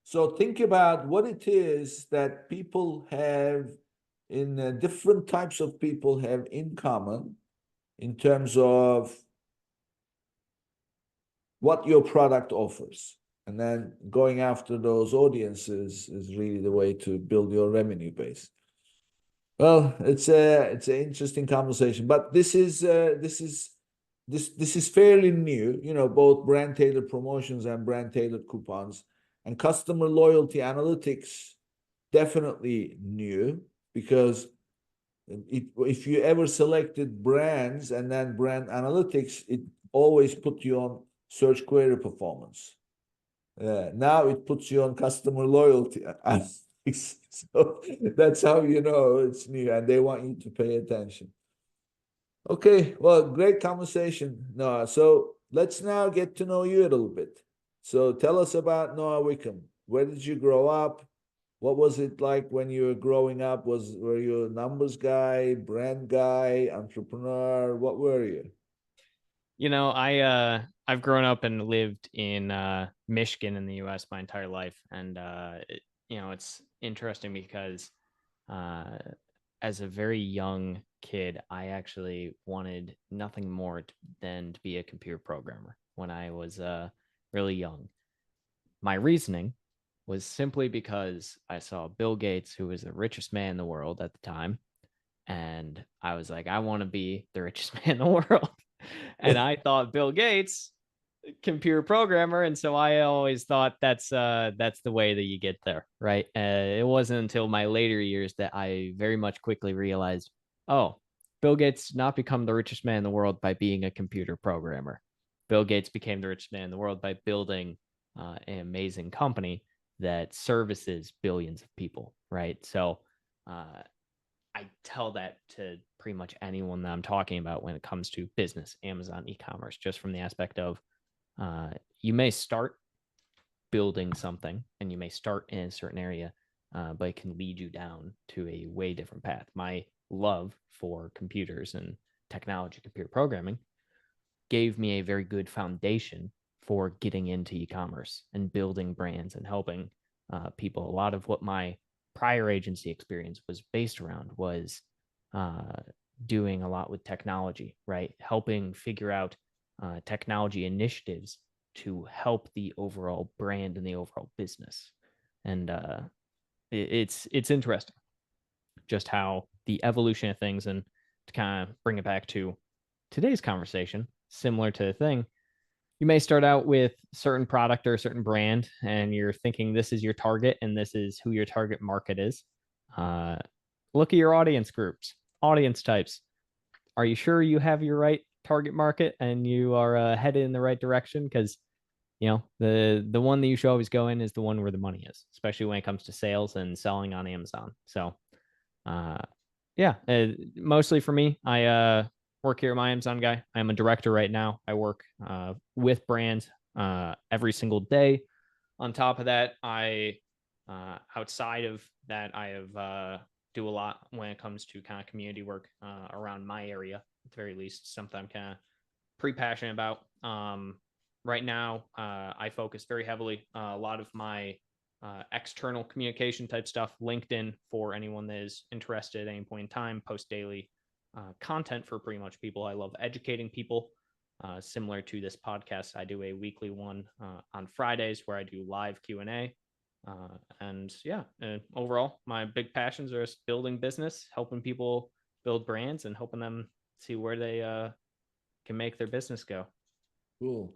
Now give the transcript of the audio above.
So think about what it is that people have in different types of people have in common in terms of what your product offers. And then going after those audiences is really the way to build your revenue base. Well, it's an interesting conversation, but this is fairly new. Both brand tailored promotions and brand tailored coupons and customer loyalty analytics definitely new because if you ever selected brands and then brand analytics, it always put you on search query performance. Now it puts you on customer loyalty analytics. So that's how you know it's new and they want you to pay attention. Okay, well, great conversation, Noah. So let's now get to know you a little bit. So tell us about Noah Wickham. Where did you grow up? What was it like when you were growing up? Were you a numbers guy, brand guy, entrepreneur? What were you? I've grown up and lived in Michigan in the US my entire life. And it's interesting because uh as a very young kid, I actually wanted nothing more than to be a computer programmer when I was really young. My reasoning was simply because I saw Bill Gates, who was the richest man in the world at the time, and I was like, I want to be the richest man in the world. And I thought Bill Gates, computer programmer, and so I always thought that's the way that you get there, right? It wasn't until my later years that I very much quickly realized, oh, Bill Gates did not become the richest man in the world by being a computer programmer. Bill Gates became the richest man in the world by building an amazing company that services billions of people, right? So uh, I tell that to pretty much anyone that I'm talking about when it comes to business, Amazon, e-commerce, just from the aspect of uh, you may start building something and you may start in a certain area, but it can lead you down to a way different path. My love for computers and technology, computer programming, gave me a very good foundation for getting into e-commerce and building brands and helping people. A lot of what my prior agency experience was based around was uh, doing a lot with technology, right? Helping figure out technology initiatives to help the overall brand and the overall business. And it's interesting just how the evolution of things, and to kind of bring it back to today's conversation, similar to the thing, you may start out with certain product or a certain brand and you're thinking this is your target and this is who your target market is. uh, Look at your audience groups, audience types. Are you sure you have your right target market and you are headed in the right direction? Because the one that you should always go in is the one where the money is, especially when it comes to sales and selling on Amazon. So uh, yeah, mostly for me, I work here at my Amazon guy. I'm a director right now. I work with brands every single day. On top of that, I outside of that, I have do a lot when it comes to kind of community work around my area. At the very least, something I'm kind of pretty passionate about. Right now, I focus very heavily a lot of my external communication type stuff. LinkedIn, for anyone that is interested at any point in time, post daily content for pretty much people. I love educating people. Similar to this podcast, I do a weekly one on Fridays where I do live Q&A. And yeah, overall, my big passions are just building business, helping people build brands, and helping them see where they can make their business go. Cool.